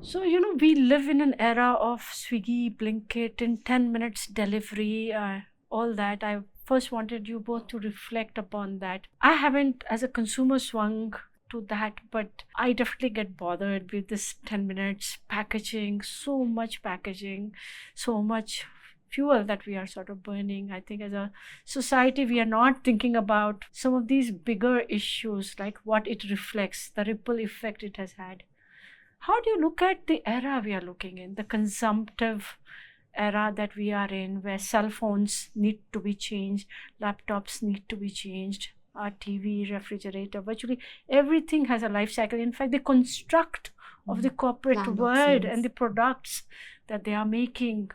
So, we live in an era of Swiggy, Blinkit, in 10 minutes delivery, all that. I first wanted you both to reflect upon that. I haven't, as a consumer, swung to that, but I definitely get bothered with this 10 minutes packaging, so much packaging, so much fuel that we are sort of burning. I think as a society, we are not thinking about some of these bigger issues, like what it reflects, the ripple effect it has had. How do you look at the era we are looking in, the consumptive era that we are in, where cell phones need to be changed, laptops need to be changed, our TV, refrigerator, virtually everything has a life cycle. In fact, the construct of the corporate Planned world obsolescence. and the products that they are making,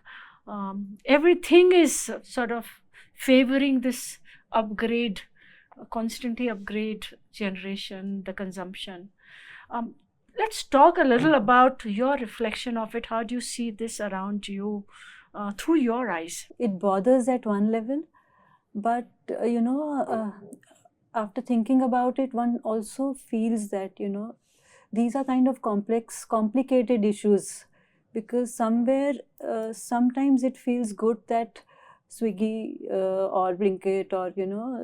everything is sort of favoring this upgrade, constantly upgrade generation, the consumption. Let's talk a little about your reflection of it. How do you see this around you through your eyes? It bothers at one level, but after thinking about it, one also feels that these are kind of complicated issues, because sometimes it feels good that Swiggy or Blinkit or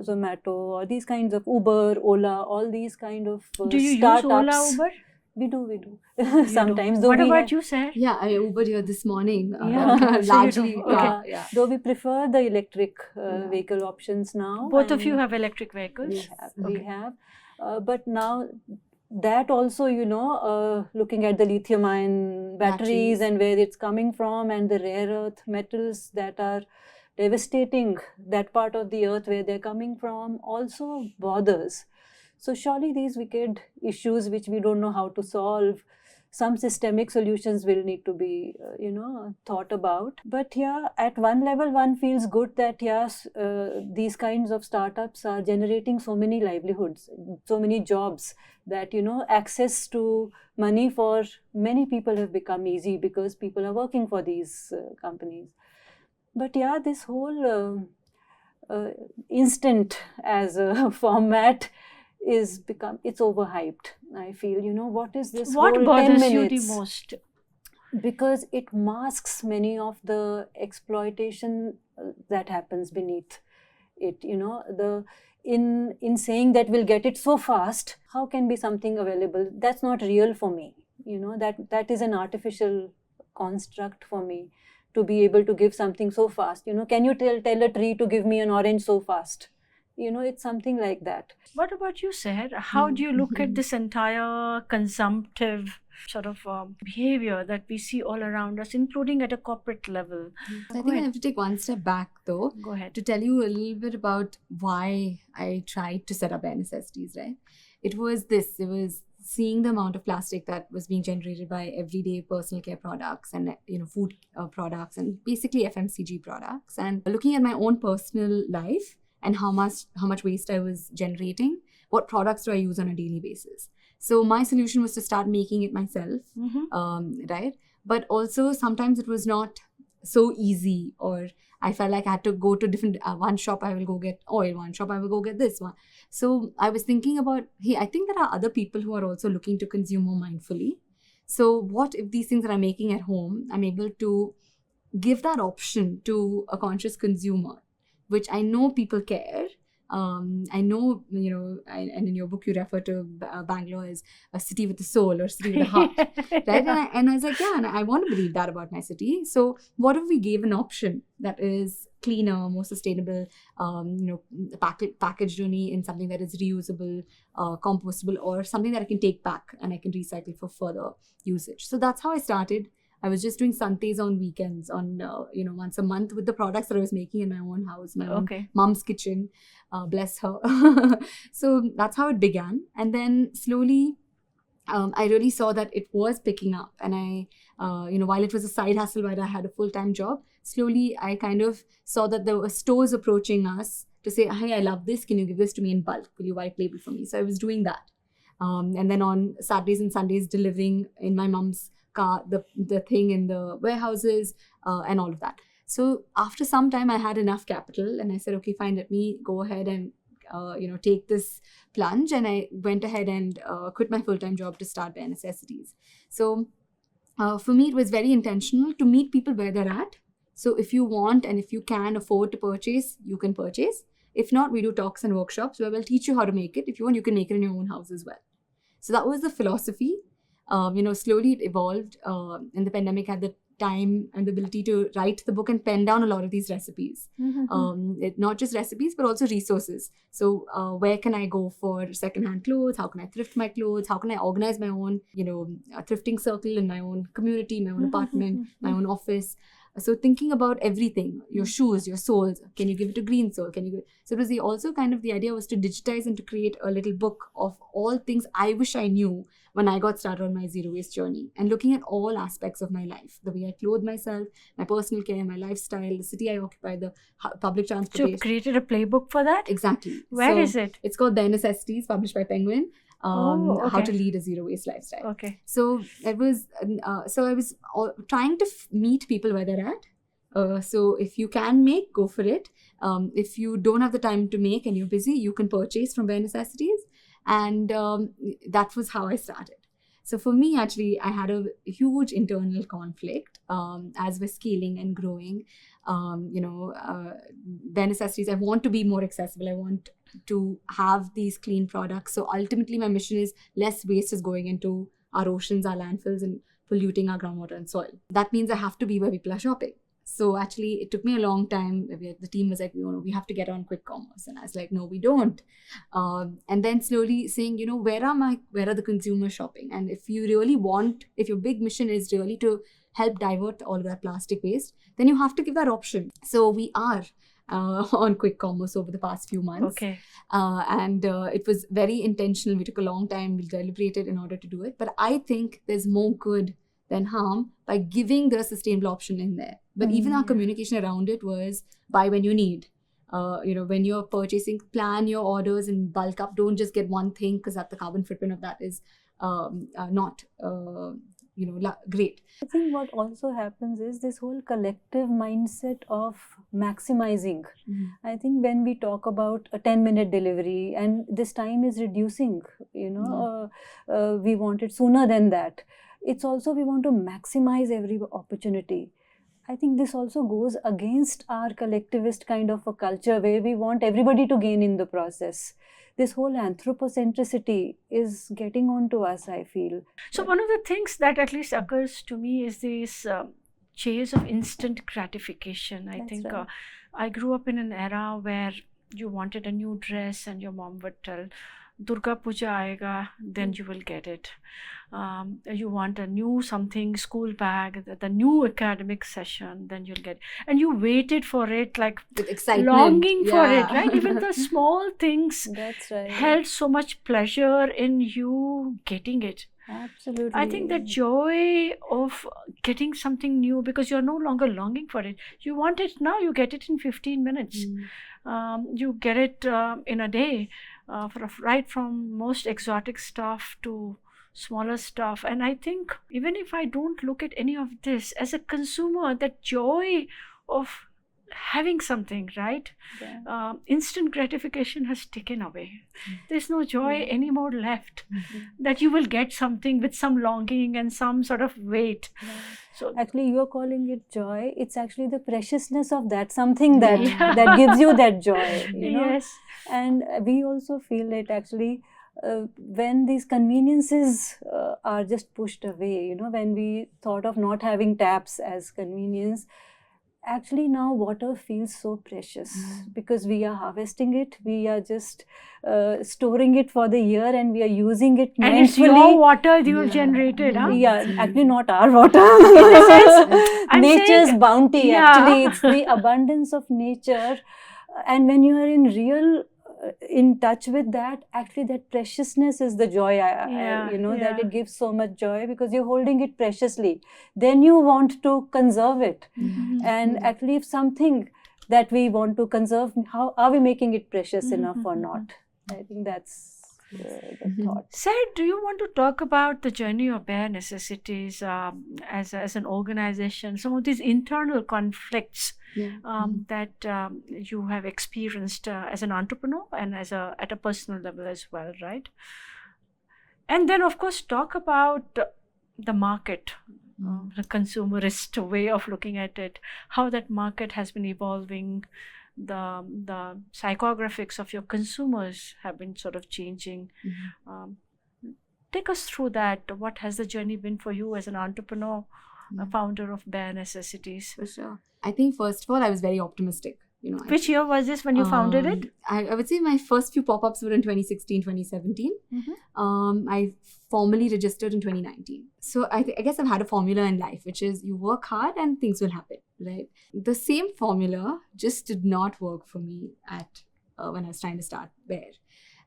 Zomato or these kinds of Uber, Ola, all these kind of Do you startups. use Ola, Uber? We do. You Sometimes. do. What about you, Sahar? Yeah, I Ubered here this morning. Yeah. So Largely, you do. Okay. yeah. Though we prefer the electric Yeah. vehicle options now. Both of and you have electric vehicles? we have. But now that also, looking at the lithium-ion batteries and where it's coming from, and the rare earth metals that are devastating that part of the earth where they're coming from, also bothers. So surely these wicked issues which we don't know how to solve, some systemic solutions will need to be, thought about. But yeah, at one level, one feels good that yes, these kinds of startups are generating so many livelihoods, so many jobs, that access to money for many people have become easy because people are working for these companies. But yeah, this whole instant as a format it's overhyped. I feel, what is this What whole 10 bothers minutes? you the most? Because it masks many of the exploitation that happens beneath it. In saying that we'll get it so fast, how can be something available that's not real for me? That is an artificial construct for me, to be able to give something so fast. Can you tell a tree to give me an orange so fast? It's something like that. What about you, Sahar? How do you look at this entire consumptive sort of behavior that we see all around us, including at a corporate level? I think I have to take one step back, though, Go ahead. to tell you a little bit about why I tried to set up Bare Necessities, right? It was seeing the amount of plastic that was being generated by everyday personal care products and food products and basically FMCG products, and looking at my own personal life and how much waste I was generating. What products do I use on a daily basis? So my solution was to start making it myself, right? But also sometimes it was not so easy, or I felt like I had to go to different, one shop I will go get oil, one shop I will go get this one. So I was thinking about, hey, I think there are other people who are also looking to consume more mindfully. So what if these things that I'm making at home, I'm able to give that option to a conscious consumer, which I know people care. I know, and in your book you refer to Bangalore as a city with a soul or a city with a heart, right? And I was like, yeah, and I want to believe that about my city. So what if we gave an option that is cleaner, more sustainable, packaged only in something that is reusable, compostable, or something that I can take back and I can recycle for further usage. So that's how I started. I was just doing Santes on weekends, on once a month, with the products that I was making in my own house, my own mom's kitchen, bless her. So that's how it began. And then slowly, I really saw that it was picking up. And I, while it was a side hustle, while I had a full-time job, slowly I kind of saw that there were stores approaching us to say, hey, I love this. Can you give this to me in bulk? Will you white label for me? So I was doing that. And then on Saturdays and Sundays, delivering in my mom's car, the thing in the warehouses, and all of that. So after some time, I had enough capital, and I said, okay, fine, let me go ahead and take this plunge. And I went ahead and quit my full-time job to start Bare Necessities. So for me, it was very intentional to meet people where they're at. So if you want and if you can afford to purchase, you can purchase. If not, we do talks and workshops where we'll teach you how to make it. If you want, you can make it in your own house as well. So that was the philosophy. Slowly it evolved. And the pandemic had the time and the ability to write the book and pen down a lot of these recipes. Not just recipes, but also resources. So where can I go for secondhand clothes? How can I thrift my clothes? How can I organize my own, a thrifting circle in my own community, my own apartment, my own office? So thinking about everything, your shoes, your soles, can you give it a green sole? So it was also kind of the idea was to digitize and to create a little book of all things I wish I knew when I got started on my zero waste journey, and looking at all aspects of my life, the way I clothe myself, my personal care, my lifestyle, the city I occupy, the public transportation. So you created a playbook for that? Exactly. Where is it? It's called Bare Necessities, published by Penguin. Okay. How to lead a zero waste lifestyle. Okay. So it was. So I was trying to meet people where they're at. So if you can make, go for it. If you don't have the time to make and you're busy, you can purchase from Bare Necessities, and that was how I started. So for me, actually, I had a huge internal conflict as we're scaling and growing. Bare Necessities, I want to be more accessible. I want to have these clean products. So ultimately, my mission is less waste is going into our oceans, our landfills, and polluting our groundwater and soil. That means I have to be where people are shopping. So actually, it took me a long time. The team was like, we have to get on quick commerce. And I was like, no, we don't. And then slowly saying, where are the consumers shopping? And if you really want, if your big mission is really to help divert all of that plastic waste, then you have to give that option. So we are on quick commerce over the past few months. Okay. And it was very intentional. We took a long time. We deliberated in order to do it. But I think there's more good than harm by giving the sustainable option in there. But even our communication around it was buy when you need. When you're purchasing, plan your orders in bulk up. Don't just get one thing, because the carbon footprint of that is not great. I think what also happens is this whole collective mindset of maximizing. I think when we talk about a 10-minute delivery and this time is reducing, we want it sooner than that. It's also we want to maximize every opportunity. I think this also goes against our collectivist kind of a culture where we want everybody to gain in the process. This whole anthropocentricity is getting onto us, I feel. So one of the things that at least occurs to me is this chase of instant gratification. I think right. I grew up in an era where you wanted a new dress and your mom would tell, Durga Puja aega, then you will get it. You want a new something, school bag, the new academic session, then you'll get it. And you waited for it, like with excitement, longing for it, right? Even the small things That's right. held so much pleasure in you getting it. Absolutely. I think the joy of getting something new, because you're no longer longing for it. You want it now, you get it in 15 minutes. You get it in a day, right from most exotic stuff to smaller stuff. And I think even if I don't look at any of this, as a consumer, that joy of having something, right? Yeah. Instant gratification has taken away. There's no joy anymore left that you will get something with some longing and some sort of weight. So actually, you're calling it joy. It's actually the preciousness of that something that that gives you that joy. Yes. And we also feel it actually when these conveniences are just pushed away. When we thought of not having taps as convenience, actually now water feels so precious because we are harvesting it, we are just storing it for the year, and we are using it and it's your water you generated, huh? Yeah, actually not our water. Nature's bounty, actually it's the abundance of nature. And when you are in real in touch with that, actually that preciousness is the joy, that it gives so much joy because you're holding it preciously. Then you want to conserve it. And actually if something that we want to conserve, how are we making it precious enough or not? I think that's the thought. Sid, do you want to talk about the journey of Bare Necessities as an organization, some of these internal conflicts that you have experienced as an entrepreneur and at a personal level as well, right? And then, of course, talk about the market, the consumerist way of looking at it, how that market has been evolving, the psychographics of your consumers have been sort of changing. Take us through that. What has the journey been for you as an entrepreneur, a founder of Bare Necessities? For sure. I think first of all, I was very optimistic. Which year was this when you founded it? I would say my first few pop-ups were in 2016, 2017. I formally registered in 2019. So I guess I've had a formula in life, which is you work hard and things will happen, right? The same formula just did not work for me at when I was trying to start Bare.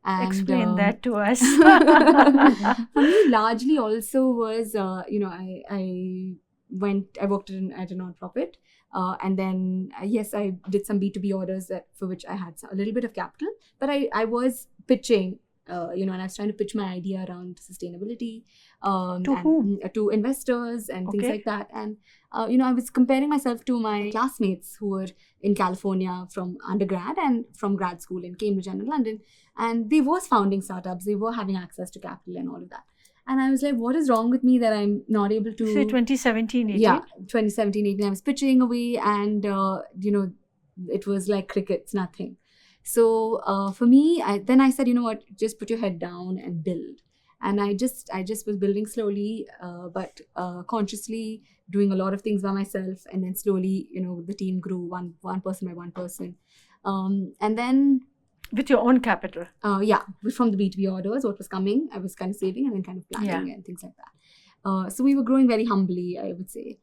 And, explain that to us. For me, largely also was, I worked at a non-profit. And then, yes, I did some B2B orders for which I had a little bit of capital. But I was pitching, and I was trying to pitch my idea around sustainability to whom? To investors and things like that. And, I was comparing myself to my classmates who were in California from undergrad and from grad school in Cambridge and in London. And they were founding startups. They were having access to capital and all of that. And I was like, what is wrong with me that I'm not able to... Say 2017, 18? Yeah, 2017, 18. I was pitching away and, it was like crickets, nothing. So for me, then I said, you know what, just put your head down and build. And I just was building slowly, but consciously doing a lot of things by myself. And then slowly, the team grew one person by one person. And then... With your own capital? From the B2B orders, what was coming, I was kind of saving and then kind of planning and things like that. So we were growing very humbly, I would say.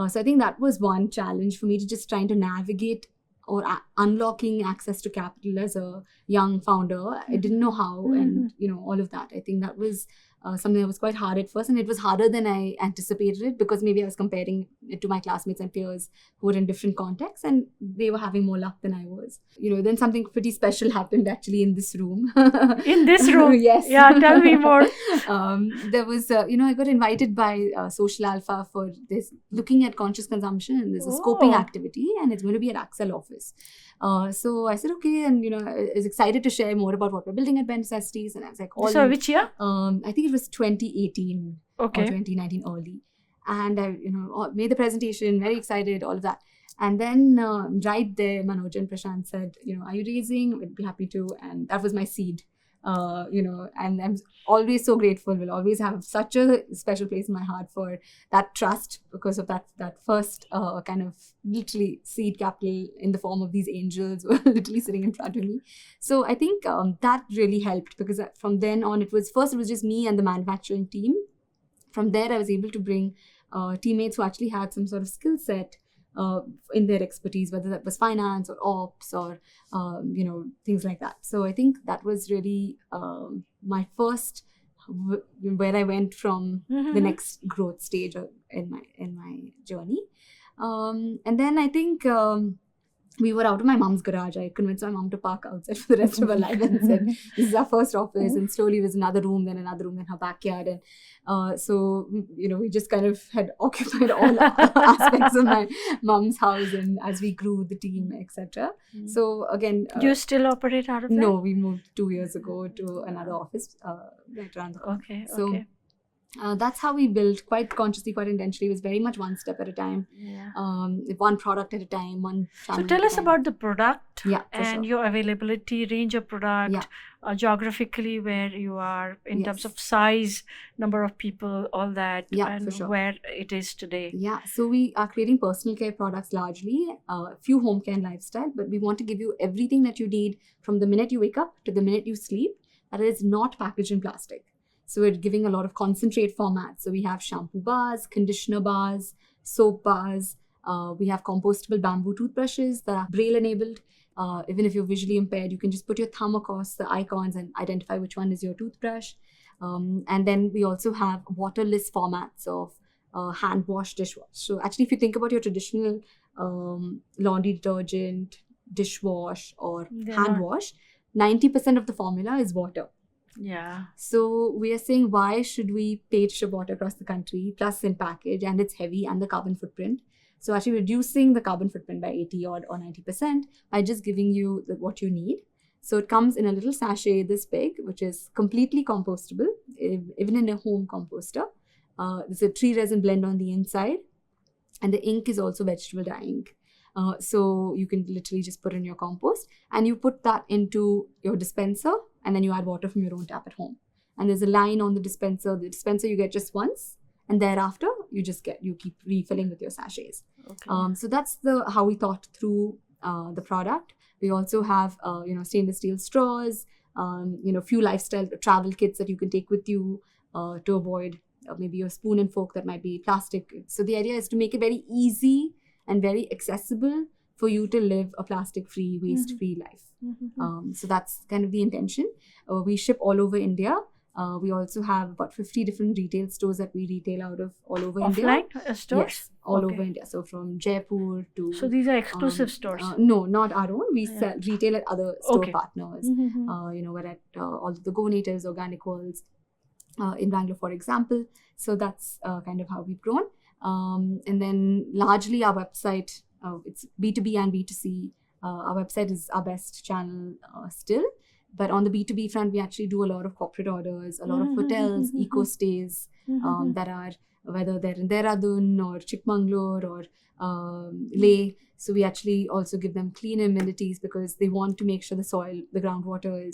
So I think that was one challenge for me, to just trying to navigate or unlocking access to capital as a young founder. I didn't know how and, all of that. I think that was something that was quite hard at first, and it was harder than I anticipated it, because maybe I was comparing it to my classmates and peers who were in different contexts and they were having more luck than I was. Then something pretty special happened actually in this room. In this room? Yes. Yeah, tell me more. There was, I got invited by Social Alpha for this, looking at conscious consumption, and there's a scoping activity, and it's going to be at Axel office. So I said, okay, and, I was excited to share more about what we're building at Bare Necessities, and I was like, So which year? I think it was 2018 or 2019 early. And I, made the presentation, very excited, all of that. And then right there, Manoj and Prashant said, are you raising? We'd be happy to. And that was my seed. And I'm always so grateful. Will always have such a special place in my heart for that trust, because of that first kind of literally seed capital in the form of these angels who were literally sitting in front of me. So I think that really helped, because from then on, it was just me and the manufacturing team. From there, I was able to bring teammates who actually had some sort of skill set in their expertise, whether that was finance or ops or, things like that. So I think that was really my first, where I went from the next growth stage in my journey. And then I think we were out of my mom's garage. I convinced my mom to park outside for the rest of her life and said, this is our first office. And slowly it was another room, then her backyard. And so, we just kind of had occupied all aspects of my mom's house, and as we grew the team, etc. So again... Do you still operate out of that? No, we moved 2 years ago to another office right around the corner. Okay. That's how we built, quite consciously, quite intentionally. It was very much one step at a time, one product at a time, one channel. So tell us about the product and your availability, range of product, geographically where you are in terms of size, number of people, all that, and where it is today. Yeah, so we are creating personal care products largely, a few home care and lifestyle, but we want to give you everything that you need from the minute you wake up to the minute you sleep, that is not packaged in plastic. So we're giving a lot of concentrate formats. So we have shampoo bars, conditioner bars, soap bars. We have compostable bamboo toothbrushes that are braille enabled. Even if you're visually impaired, you can just put your thumb across the icons and identify which one is your toothbrush. And then we also have waterless formats of hand wash, dishwash. So actually, if you think about your traditional laundry detergent, dishwash, or hand wash, 90% of the formula is water. Yeah. So we are saying, why should we pay to ship water across the country, plus in package, and it's heavy, and the carbon footprint? So actually reducing the carbon footprint by 80 or 90% by just giving you what you need. So it comes in a little sachet this big, which is completely compostable, even in a home composter. There's a tree resin blend on the inside, and the ink is also vegetable dye ink. So you can literally just put in your compost, and you put that into your dispenser, and then you add water from your own tap at home. And there's a line on the dispenser. The dispenser you get just once, and thereafter you keep refilling with your sachets. Okay. So that's how we thought through the product. We also have stainless steel straws, few lifestyle travel kits that you can take with you to avoid maybe a spoon and fork that might be plastic. So the idea is to make it very easy and very accessible for you to live a plastic-free, waste-free life. So that's kind of the intention. We ship all over India. We also have about 50 different retail stores that we retail out of all over India. Offline stores? Yes, all over India. So from Jaipur to... So these are exclusive stores? No, not our own. We retail at other store partners. We're at all of the Go Natives, Organic Worlds in Bangalore, for example. So that's kind of how we've grown. And then largely our website, it's B2B and B2C. Our website is our best channel still. But on the B2B front, we actually do a lot of corporate orders, a lot of hotels, eco stays that are, whether they're in Dehradun or Chikmagalur or Leh. So we actually also give them clean amenities because they want to make sure the soil, the groundwater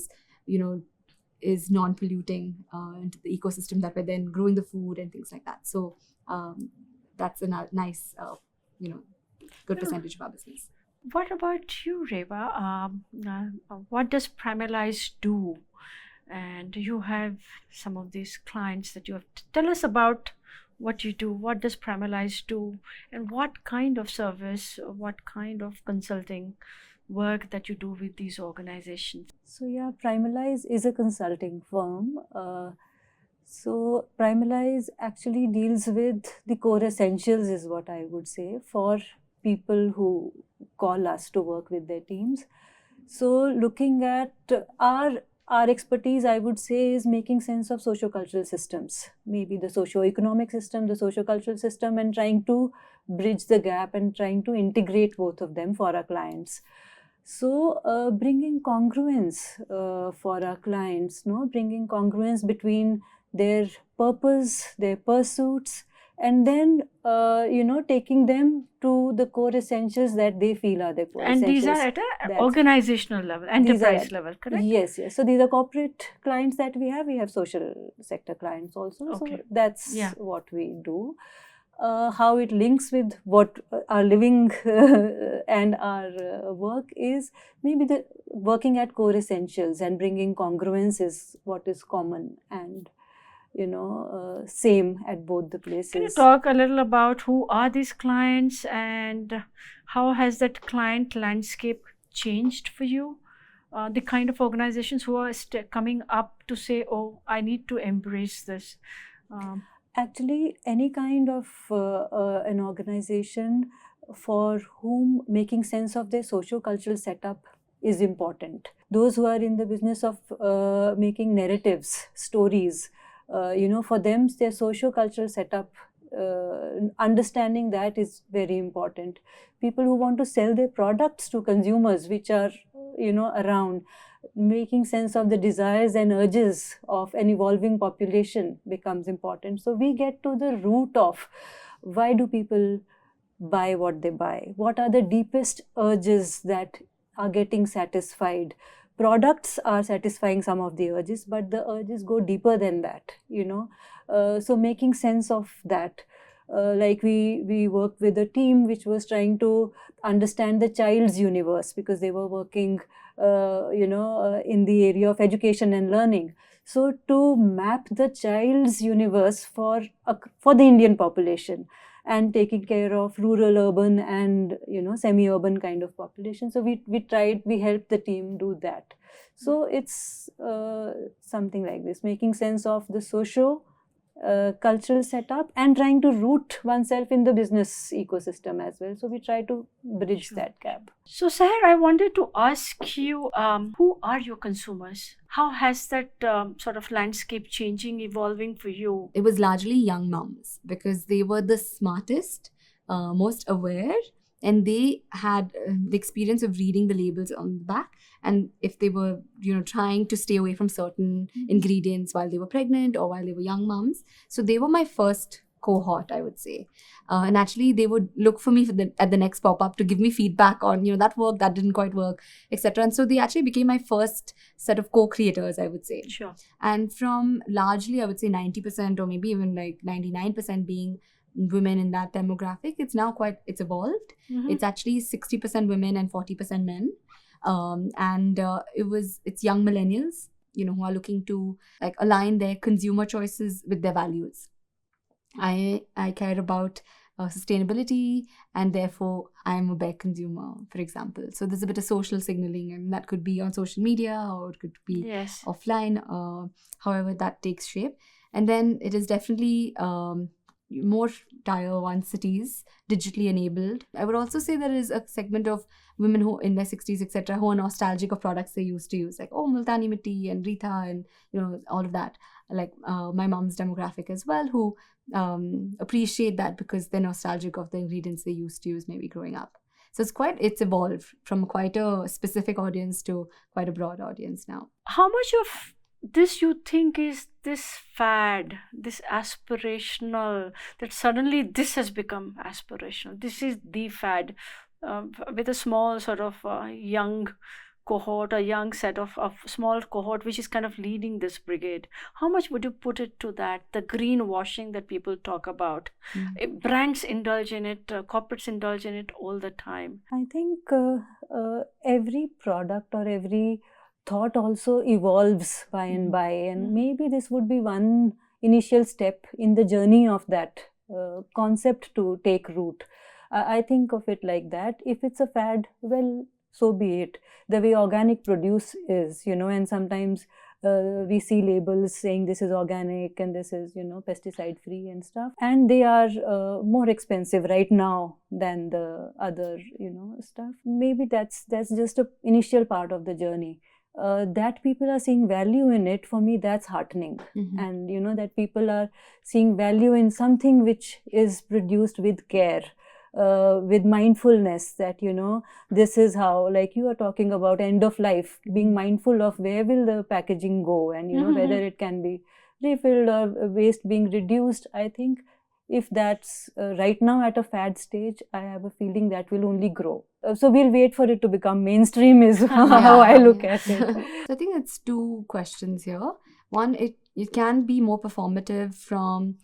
is non-polluting into the ecosystem that we're then growing the food and things like that. So that's a nice, good percentage of our business. What about you, Reva? What does Primalise do? And you have some of these clients that you have. Tell us about what you do. What does Primalise do? And what kind of service, what kind of consulting work that you do with these organizations? So Primalise is a consulting firm. So Primalise actually deals with the core essentials, is what I would say, for people who call us to work with their teams. So looking at our expertise, I would say, is making sense of socio-cultural systems, maybe the socio-economic system, the socio-cultural system, and trying to bridge the gap and trying to integrate both of them for our clients. So bringing congruence for our clients, bringing congruence between their purpose, their pursuits, and then, taking them to the core essentials that they feel are the core essentials. And these are at an organizational level, enterprise level, correct? Yes. So these are corporate clients that we have. We have social sector clients also. Okay. So that's what we do. How it links with what our living and our work is, maybe the working at core essentials and bringing congruence is what is common and same at both the places. Can you talk a little about who are these clients and how has that client landscape changed for you? The kind of organizations who are coming up to say, oh, I need to embrace this. Actually, any kind of an organization for whom making sense of their socio-cultural setup is important. Those who are in the business of making narratives, stories, for them, their socio-cultural setup, understanding that is very important. People who want to sell their products to consumers, which are, around, making sense of the desires and urges of an evolving population becomes important. So we get to the root of why do people buy what they buy? What are the deepest urges that are getting satisfied? Products are satisfying some of the urges, but the urges go deeper than that, So making sense of that. Like we worked with a team which was trying to understand the child's universe because they were working, in the area of education and learning. So to map the child's universe for the Indian population and taking care of rural, urban and, semi-urban kind of population. So we helped the team do that. So it's something like this, making sense of the socio-cultural setup and trying to root oneself in the business ecosystem as well. So we try to bridge that gap. So Sahar, I wanted to ask you, who are your consumers? How has that sort of landscape changing, evolving for you? It was largely young moms because they were the smartest, most aware, and they had the experience of reading the labels on the back, and if they were, trying to stay away from certain ingredients while they were pregnant or while they were young moms. So they were my first cohort, I would say. And actually, they would look for me at the next pop-up to give me feedback on, that worked, that didn't quite work, etc. And so they actually became my first set of co-creators, I would say. Sure. And from largely, I would say 90% or maybe even like 99% being women in that demographic, it's evolved. It's actually 60% women and 40% men. It's young millennials, who are looking to like align their consumer choices with their values. I care about sustainability, and therefore I am a bare consumer, for example. So there's a bit of social signaling, and that could be on social media or it could be offline, however that takes shape. And then it is definitely more tier 1 cities, digitally enabled. I would also say there is a segment of women who in their 60s, etc., who are nostalgic of products they used to use, like Multani Mitti and Rita and all of that. Like my mom's demographic as well, who appreciate that because they're nostalgic of the ingredients they used to use maybe growing up. So it's evolved from quite a specific audience to quite a broad audience now. How much of this you think is this fad, this aspirational, that suddenly this has become aspirational? This is the fad, with a small sort of young cohort, a young set of small cohort, which is kind of leading this brigade. How much would you put it to that, the greenwashing that people talk about? Brands indulge in it, corporates indulge in it all the time. I think every product or every thought also evolves by and by, and maybe this would be one initial step in the journey of that concept to take root. I think of it like that. If it's a fad, well, so be it. The way organic produce is, and sometimes we see labels saying this is organic and this is, pesticide free and stuff. And they are more expensive right now than the other, stuff. Maybe that's just an initial part of the journey. That people are seeing value in it, for me, that's heartening. And, that people are seeing value in something which is produced with care. With mindfulness, that this is how, like you are talking about end of life, being mindful of where will the packaging go, and whether it can be refilled or waste being reduced. I think if that's right now at a fad stage, I have a feeling that will only grow. So we'll wait for it to become mainstream is how I look at it. So I think it's two questions here. One, it can be more performative from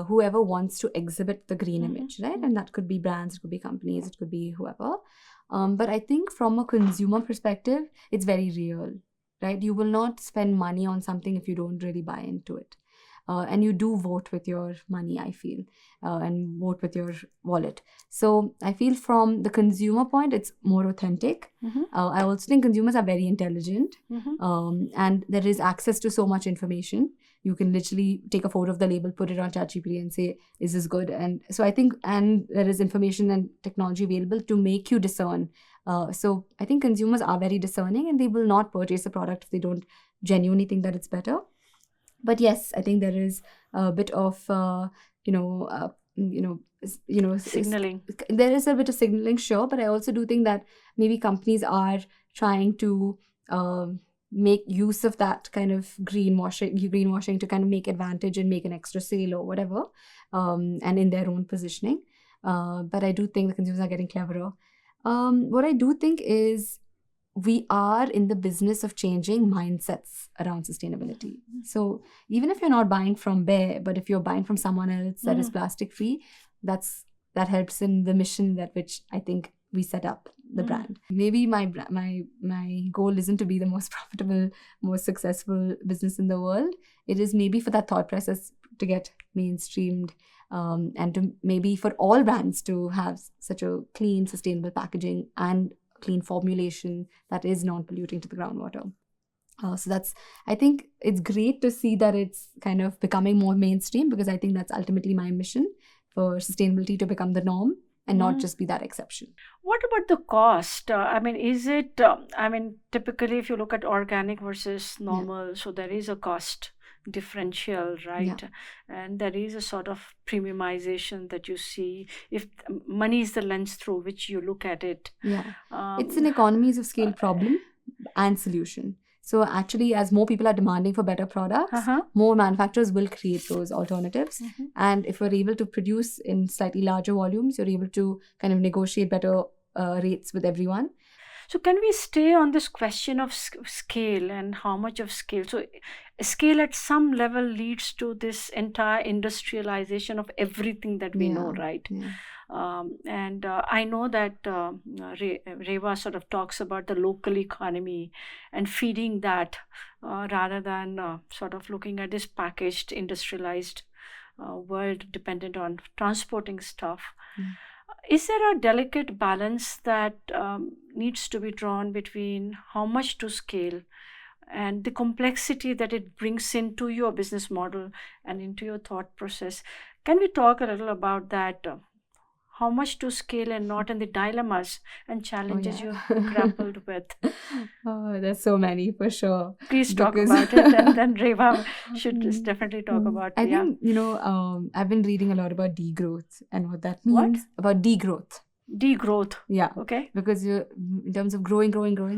whoever wants to exhibit the green image, right? And that could be brands, it could be companies, it could be whoever. But I think from a consumer perspective, it's very real, right? You will not spend money on something if you don't really buy into it. And you do vote with your money, I feel, and vote with your wallet. So I feel from the consumer point, it's more authentic. I also think consumers are very intelligent, and there is access to so much information. You can literally take a photo of the label, put it on ChatGPT and say, is this good? And so I think, and there is information and technology available to make you discern. So I think consumers are very discerning, and they will not purchase a product if they don't genuinely think that it's better. But yes, I think there is a bit of, signaling. There is a bit of signaling, sure. But I also do think that maybe companies are trying to make use of that kind of greenwashing to kind of make advantage and make an extra sale or whatever, and in their own positioning. But I do think the consumers are getting cleverer. What I do think is we are in the business of changing mindsets around sustainability. So even if you're not buying from Bare, but if you're buying from someone else that is plastic free, that helps in the mission that which I think we set up the brand. Maybe my goal isn't to be the most profitable, most successful business in the world. It is maybe for that thought process to get mainstreamed, and to maybe for all brands to have such a clean, sustainable packaging and clean formulation that is non-polluting to the groundwater. So I think it's great to see that it's kind of becoming more mainstream, because I think that's ultimately my mission, for sustainability to become the norm and not just be that exception. What about the cost? Is it, typically if you look at organic versus normal, so there is a cost differential, right? And there is a sort of premiumization that you see. If money is the lens through which you look at it. It's an economies of scale problem and solution. So actually, as more people are demanding for better products, more manufacturers will create those alternatives. And if we're able to produce in slightly larger volumes, you're able to kind of negotiate better rates with everyone. So can we stay on this question of scale and how much of scale? So scale at some level leads to this entire industrialization of everything that we know, right? And I know that Reva sort of talks about the local economy and feeding that rather than sort of looking at this packaged, industrialized world dependent on transporting stuff. Is there a delicate balance that needs to be drawn between how much to scale and the complexity that it brings into your business model and into your thought process? Can we talk a little about that? How much to scale and not, and the dilemmas and challenges you grappled with? Oh, there's so many for sure. Please talk about it, and then Reva should just definitely talk about it. I think, I've been reading a lot about degrowth and what that means. About degrowth. Degrowth. Yeah. Okay. Because in terms of growing,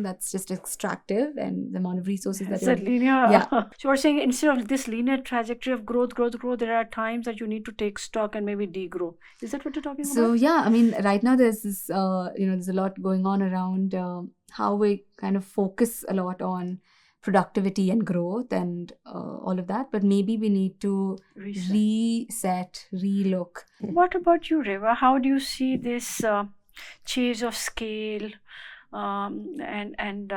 that's just extractive, and the amount of resources that it's a linear. So you're saying instead of this linear trajectory of growth, there are times that you need to take stock and maybe degrow. Is that what you're talking about? So yeah, I mean, right now there's this, there's a lot going on around how we kind of focus a lot on productivity and growth and all of that, but maybe we need to reset, relook. What about you, Reva? How do you see this chase of scale and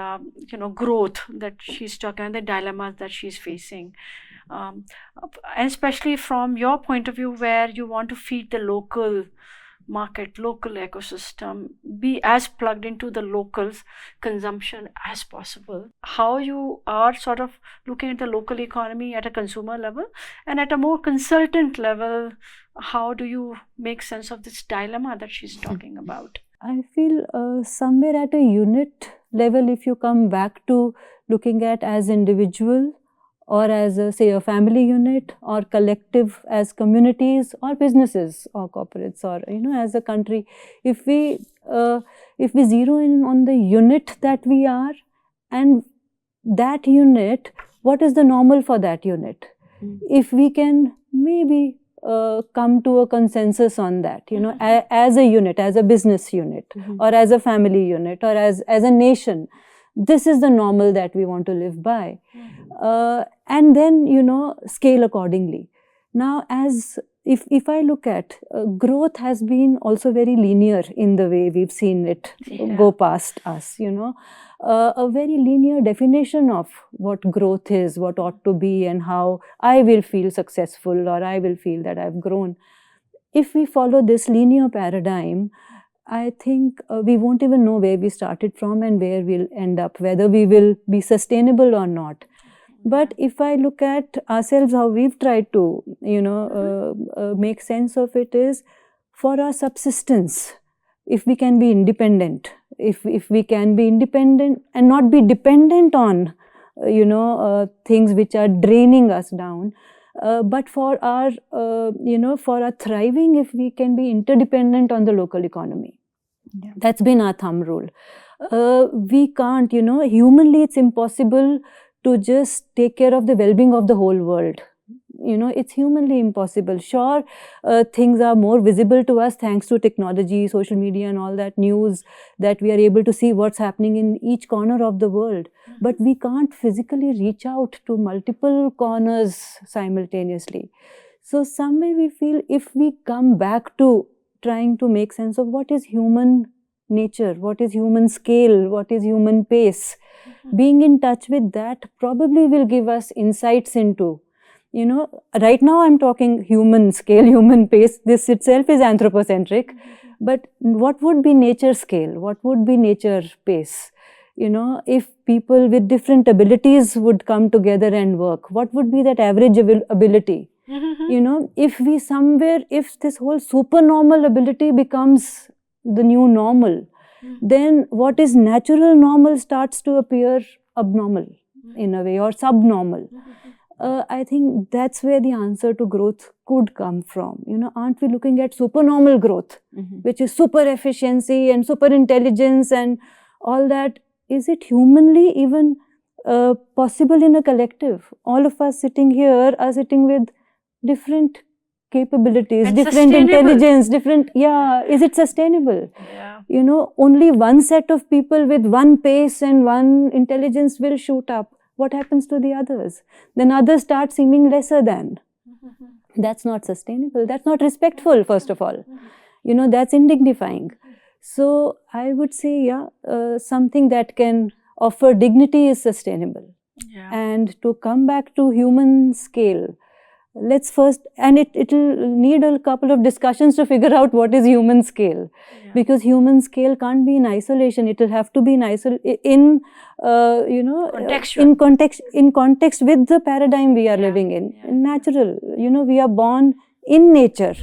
growth that she's talking, and the dilemmas that she's facing, and especially from your point of view, where you want to feed the local market, local ecosystem, be as plugged into the locals' consumption as possible? How you are sort of looking at the local economy at a consumer level, and at a more consultant level, how do you make sense of this dilemma that she's talking about? I feel somewhere at a unit level, if you come back to looking at as individual, or as a family unit, or collective as communities or businesses or corporates, or as a country, if we zero in on the unit that we are, and that unit, what is the normal for that unit? If we can maybe come to a consensus on that, as a unit, as a business unit, or as a family unit, or as a nation, this is the normal that we want to live by. And then, scale accordingly. Now, as if I look at growth has been also very linear in the way we've seen it go past us, a very linear definition of what growth is, what ought to be, and how I will feel successful, or I will feel that I've grown. If we follow this linear paradigm, I think we won't even know where we started from and where we'll end up, whether we will be sustainable or not. But if I look at ourselves, how we've tried to, make sense of it is for our subsistence. If we can be independent, if we can be independent and not be dependent on, things which are draining us down, but for our, for our thriving, if we can be interdependent on the local economy. That's been our thumb rule. We can't, humanly it's impossible to just take care of the well-being of the whole world. It's humanly impossible. Sure, things are more visible to us thanks to technology, social media and all that news, that we are able to see what's happening in each corner of the world. But we can't physically reach out to multiple corners simultaneously. So somewhere we feel if we come back to trying to make sense of what is human nature, what is human scale, what is human pace, being in touch with that probably will give us insights into, right now I'm talking human scale, human pace, this itself is anthropocentric, but what would be nature scale, what would be nature pace? If people with different abilities would come together and work, what would be that average ability? If this whole supernormal ability becomes the new normal, then what is natural normal starts to appear abnormal in a way, or subnormal. I think that's where the answer to growth could come from. Aren't we looking at supernormal growth, which is super efficiency and super intelligence and all that? Is it humanly even possible in a collective? All of us sitting here are sitting with different capabilities, And different sustainable. intelligence, is it sustainable? Yeah. Only one set of people with one pace and one intelligence will shoot up. What happens to the others? Then others start seeming lesser than. That's not sustainable. That's not respectful, first of all. That's indignifying. So I would say, something that can offer dignity is sustainable. Yeah. And to come back to human scale, let's first, and it'll need a couple of discussions to figure out what is human scale. Yeah. Because human scale can't be in isolation. It'll have to be in Contextual. in context with the paradigm we are living in. Yeah. Natural. We are born in nature.